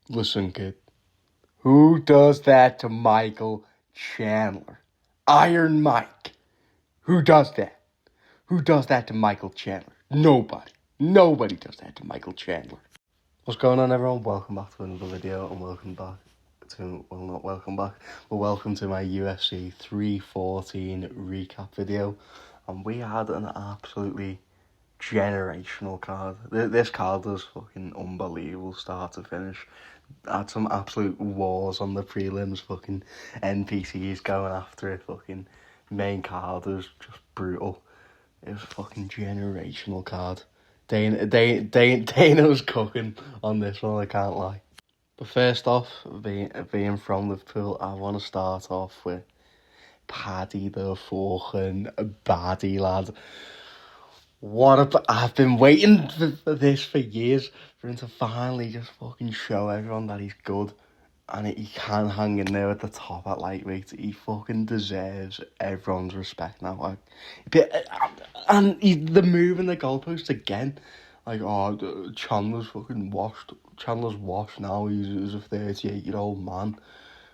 Listen, kid. Who does that to Michael Chandler? Iron Mike. Who does that? Who does that to Michael Chandler? Nobody. Nobody does that to Michael Chandler. What's going on, everyone? Welcome back to another video, and welcome back to, well, not welcome back, but welcome to my UFC 314 recap video. And we had an absolutely generational card. This card was fucking unbelievable, start to finish. Had some absolute wars on the prelims, fucking NPCs going after it, fucking main card was just brutal. It was a fucking generational card. Dana's cooking on this one, I can't lie. But first off, being from Liverpool, I want to start off with Paddy the fucking baddie, lad. I've been waiting for this for years, for him to finally just fucking show everyone that he's good. And he can hang in there at the top at lightweight. He fucking deserves everyone's respect now. And the moving the goalpost again. Like, oh, Chandler's fucking washed. Chandler's washed now. He's a 38-year-old man.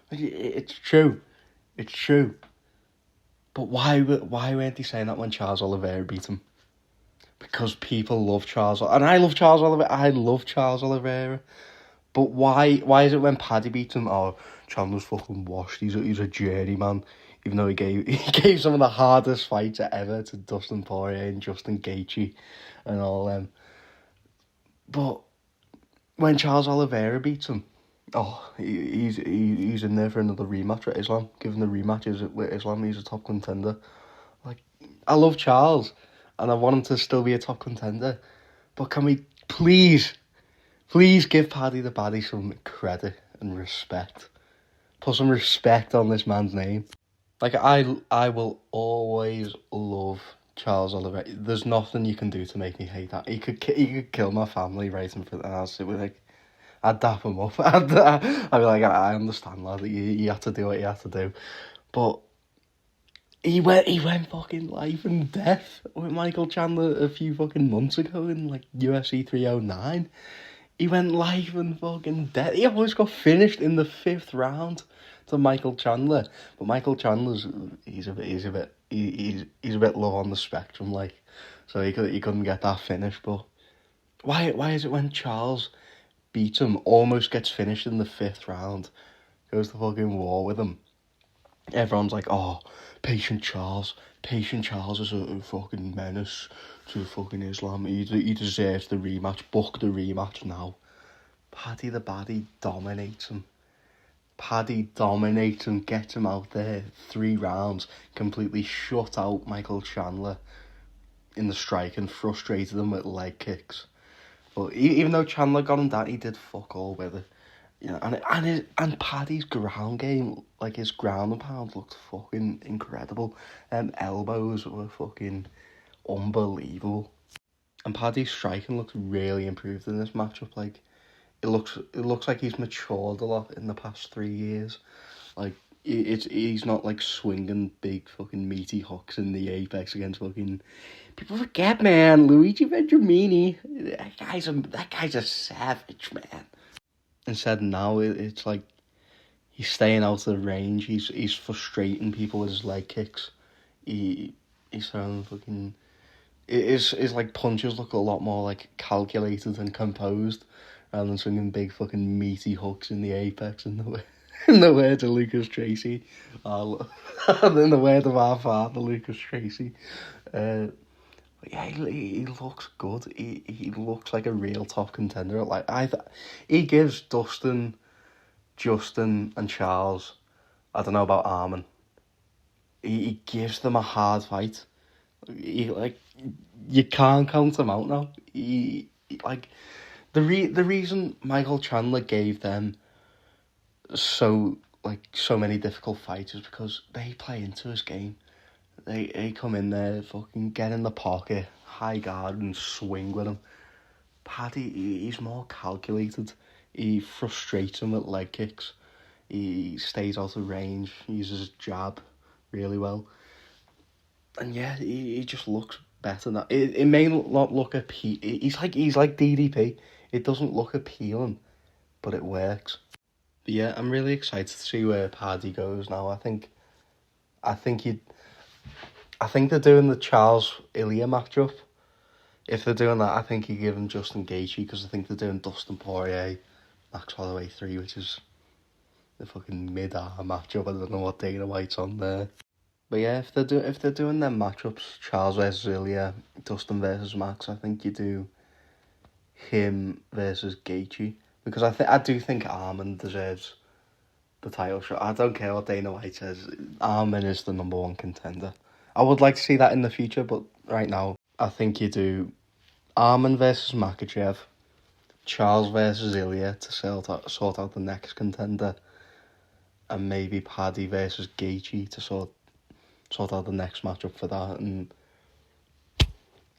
Like, it's true. It's true. But why weren't they saying that when Charles Oliveira beat him? Because people love Charles. And I love Charles Oliveira. I love Charles Oliveira. But why is it when Paddy beats him, oh, Chandler's fucking washed, he's a journeyman, even though he gave some of the hardest fights ever to Dustin Poirier and Justin Gaethje and all them. But when Charles Oliveira beats him, oh, he's in there for another rematch with Islam. Given the rematches with Islam, he's a top contender. Like, I love Charles, and I want him to still be a top contender. But can we please give Paddy the baddie some credit and respect. Put some respect on this man's name. Like, I will always love Charles Oliveira. There's nothing you can do to make me hate that. He could kill my family right in front of us. It was like, I'd dap him up. I'd be like, I understand, lad. You had to do what you had to do. But he went fucking life and death with Michael Chandler a few fucking months ago in like UFC 309. He went live and fucking dead. He almost got finished in the 5th round to Michael Chandler. But Michael Chandler's he's a bit low on the spectrum, like, so he couldn't get that finish. But why is it when Charles beats him, almost gets finished in the 5th round, goes to fucking war with him, everyone's like, oh, patient Charles is a fucking menace to fucking Islam. He deserves the rematch. Book the rematch now. Paddy the baddie dominates him. Gets him out there. 3 rounds. Completely shut out Michael Chandler in the strike and frustrated him with leg kicks. But even though Chandler got him down, he did fuck all with it. You know, and Paddy's ground game, like his ground and pound, looked fucking incredible. Elbows were fucking unbelievable. And Paddy's striking looks really improved in this matchup. Like, it looks like he's matured a lot in the past 3 years. Like, he's not like swinging big fucking meaty hooks in the apex against fucking. People forget, man, Luigi Venturini. That guy's a savage, man. Instead now it's like he's staying out of range. He's frustrating people with his leg kicks. He's throwing fucking. His like punches look a lot more like calculated and composed, rather than swinging big fucking meaty hooks in the apex. In the words of Lucas Tracy, in the word of our father Lucas Tracy. Yeah, he looks good. He looks like a real top contender. Like, he gives Dustin, Justin, and Charles, I don't know about Armin, he gives them a hard fight. You can't count him out now. The reason Michael Chandler gave them so many difficult fights is because they play into his game. They come in there, fucking get in the pocket, high guard, and swing with him. Paddy, he's more calculated. He frustrates him with leg kicks. He stays out of range, uses his jab really well. And yeah, he just looks better now. It may not look he's like DDP. It doesn't look appealing, but it works. But yeah, I'm really excited to see where Paddy goes now. I think they're doing the Charles Ilya matchup. If they're doing that, I think you give him Justin Gaethje, because I think they're doing Dustin Poirier, Max Holloway 3, which is the fucking mid-arm matchup. I don't know what Dana White's on there. But yeah, if they're doing them matchups, Charles versus Ilya, Dustin versus Max, I think you do him versus Gaethje, because I do think Arman deserves the title shot. I don't care what Dana White says. Arman is the number one contender. I would like to see that in the future, but right now, I think you do Arman versus Makhachev, Charles versus Ilya to sort out the next contender, and maybe Paddy versus Gaethje to sort out the next matchup for that. And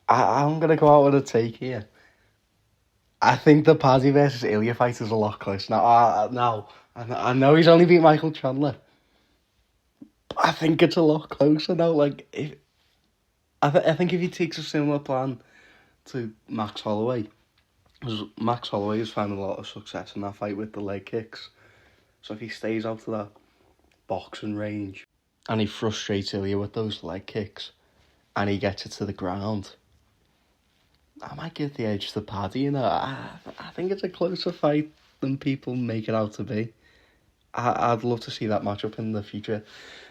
I'm going to go out with a take here. I think the Paddy versus Ilya fight is a lot closer. Now, I know he's only beat Michael Chandler. But I think it's a lot closer now. Like, I think if he takes a similar plan to Max Holloway, because Max Holloway has found a lot of success in that fight with the leg kicks. So if he stays out of that boxing range and he frustrates Ilya with those leg kicks and he gets it to the ground, I might give the edge to Paddy, you know. I think it's a closer fight than people make it out to be. I'd love to see that matchup in the future.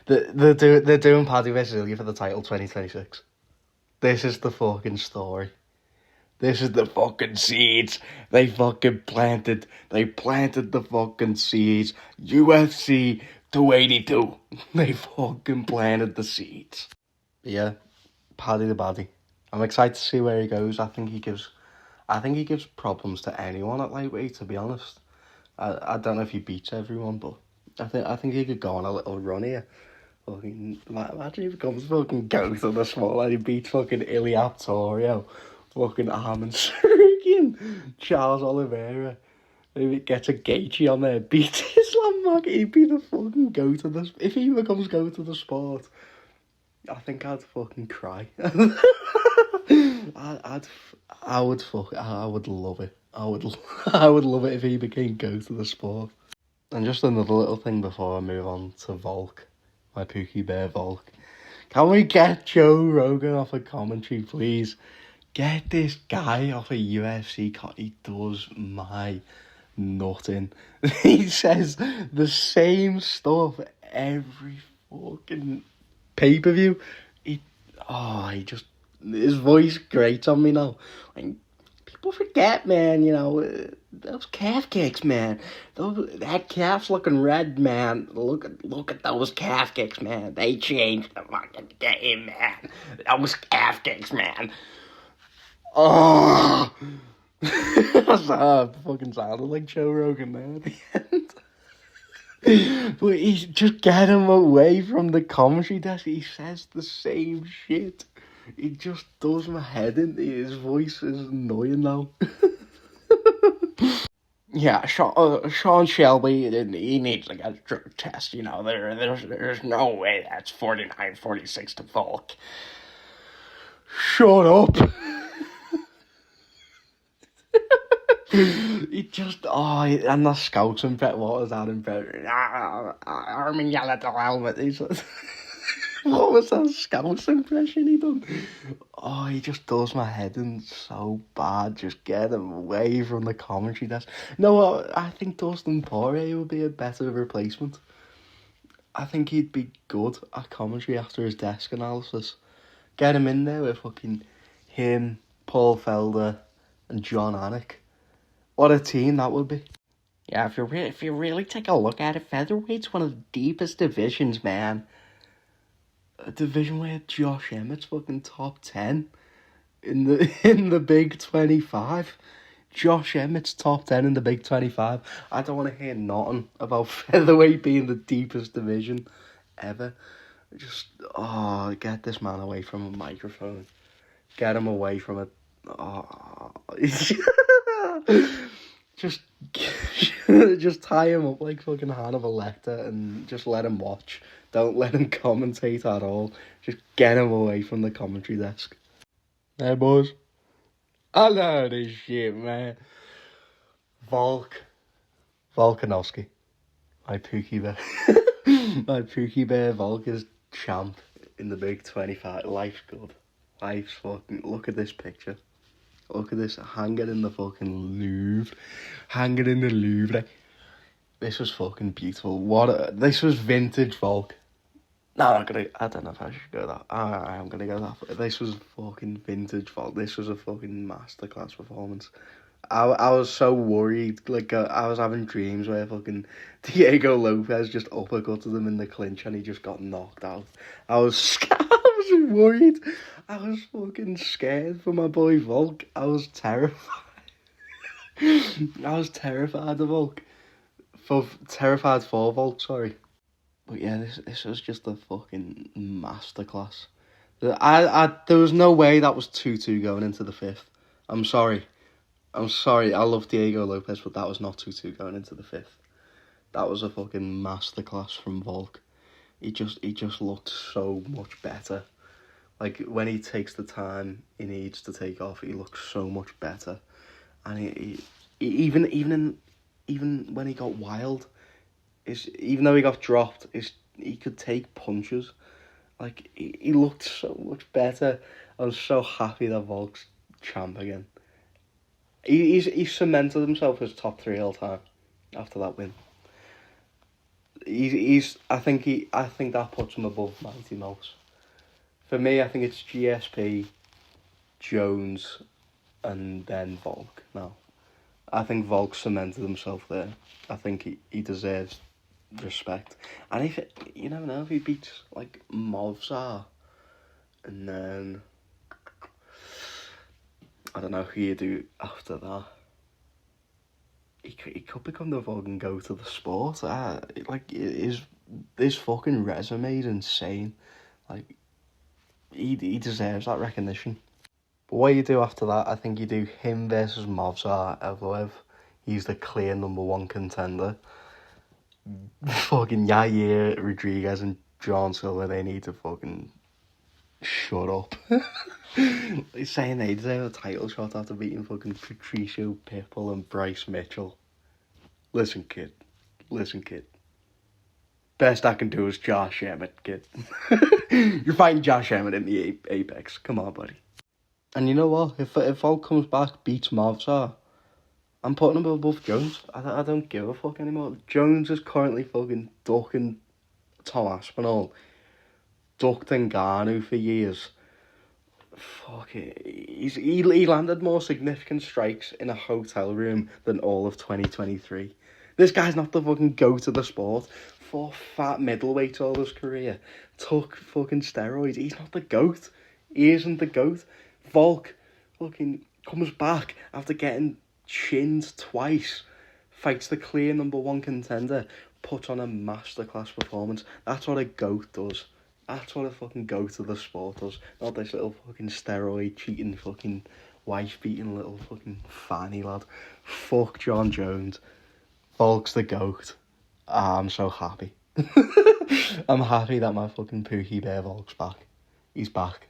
They're doing Paddy versus Ilya for the title 2026. This is the fucking story. This is the fucking seeds. They planted the fucking seeds. UFC 282. They fucking planted the seeds. Yeah, Paddy the Baddy. I'm excited to see where he goes. I think he gives problems to anyone at lightweight, to be honest. I don't know if he beats everyone, but I think he could go on a little run here. Fucking imagine if he comes fucking go to the small and he beats fucking Ilya Torio, fucking Arman Sarukian, Charles Oliveira. Maybe gets a Gaethje on there, beats Islam Mag. He'd be the fucking go to the. If he becomes go to the sport, I think I'd fucking cry. I would love it. I would love it if he became go to the sport. And just another little thing before I move on to Volk, my Pookie Bear Volk. Can we get Joe Rogan off a commentary, please? Get this guy off a UFC cut. He does my nutting. He says the same stuff every fucking pay-per-view. His voice grates on me now. Like, people forget, man, you know, those calf kicks, man. That calf's looking red, man. Look at those calf kicks, man. They changed the fucking game, man. Those calf kicks, man. Oh! I fucking sounded like Joe Rogan there at the end. But he's just get him away from the commentary desk. He says the same shit. It just does my head in. His voice is annoying now. Yeah, Sean Shelby, he needs to get a drug test. You know, there's no way that's 49-46 to Volk. Shut up. He just, and the scouts and Brett Waters had him, Armin yell at the helmet. What was that scouts impression he done? Oh, he just does my head in so bad. Just get him away from the commentary desk. No, I think Dustin Poirier would be a better replacement. I think he'd be good at commentary after his desk analysis. Get him in there with fucking him, Paul Felder, and John Anik. What a team that would be. Yeah, if you really take a look at it, featherweight's one of the deepest divisions, man. A division where Josh Emmett's fucking top 10 in the Big 25. Josh Emmett's top 10 in the Big 25. I don't want to hear nothing about featherweight being the deepest division ever. Just, get this man away from a microphone. Get him away from it. Just tie him up like fucking Hannibal Lecter and just let him watch. Don't let him commentate at all. Just get him away from the commentary desk. Hey, boys. I know this shit, man. Volk Volkanovski. My Pookie Bear. My Pookie Bear Volk is champ in the big 25. Life's good. Life's fucking... Look at this picture. Look at this. Hanging in the fucking Louvre. Hanging in the Louvre. This was fucking beautiful. This was vintage Volk. No, I'm not gonna... I don't know if I should go that... I'm gonna go that... This was fucking vintage Volk. This was a fucking masterclass performance. I was so worried. Like, I was having dreams where fucking Diego Lopez just uppercutted him in the clinch and he just got knocked out. I was worried. I was fucking scared for my boy Volk. I was terrified. I was terrified of Volk. Terrified for Volk, sorry. But yeah, this was just a fucking masterclass. There was no way that was 2-2 going into the fifth. I'm sorry. I love Diego Lopez, but that was not 2-2 going into the fifth. That was a fucking masterclass from Volk. He just looked so much better. Like, when he takes the time he needs to take off, he looks so much better. And he even when he got wild, even though he got dropped, he could take punches. Like, he looked so much better. I was so happy that Volk's champ again. He cemented himself as top 3 all time after that win. I think that puts him above Mighty Mouse. For me, I think it's GSP, Jones, and then Volk now. I think Volk cemented himself there. I think he deserves respect. And you never know if he beats like Movsar, and then I don't know who you do after that. He could become the fucking go to the sport. His fucking resume is insane. Like, he deserves that recognition. But what you do after that, I think you do him versus Movsar Evloev. He's the clear number 1 contender. Fucking Yair Rodriguez and John Silver, they need to fucking shut up. He's saying they deserve a title shot after beating fucking Patricio Pitbull and Bryce Mitchell. Listen, kid. Best I can do is Josh Emmett, kid. You're fighting Josh Emmett in the Apex. Come on, buddy. And you know what? If Volk comes back, beats Movsar, I'm putting him above Jones. I don't give a fuck anymore. Jones is currently fucking ducking Tom Aspinall. Ducked Ngannou for years. Fuck it. He landed more significant strikes in a hotel room than all of 2023. This guy's not the fucking goat of the sport. Fought fat middleweights all his career. Took fucking steroids. He's not the goat. He isn't the goat. Volk fucking comes back after getting chinned twice. Fights the clear number 1 contender. Puts on a masterclass performance. That's what a goat does. That's what a fucking goat of the sport does. Not this little fucking steroid cheating fucking wife beating little fucking fanny lad. Fuck John Jones. Volk's the goat. I'm so happy. I'm happy that my fucking Pookie Bear Volk's back. He's back.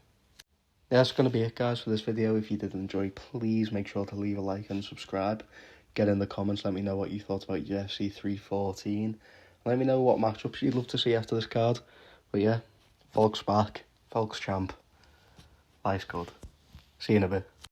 Yeah, that's going to be it, guys, for this video. If you did enjoy, please make sure to leave a like and subscribe. Get in the comments, let me know what you thought about UFC 314. Let me know what matchups you'd love to see after this card. But yeah, Volk's back. Volk's champ. Life's good. See you in a bit.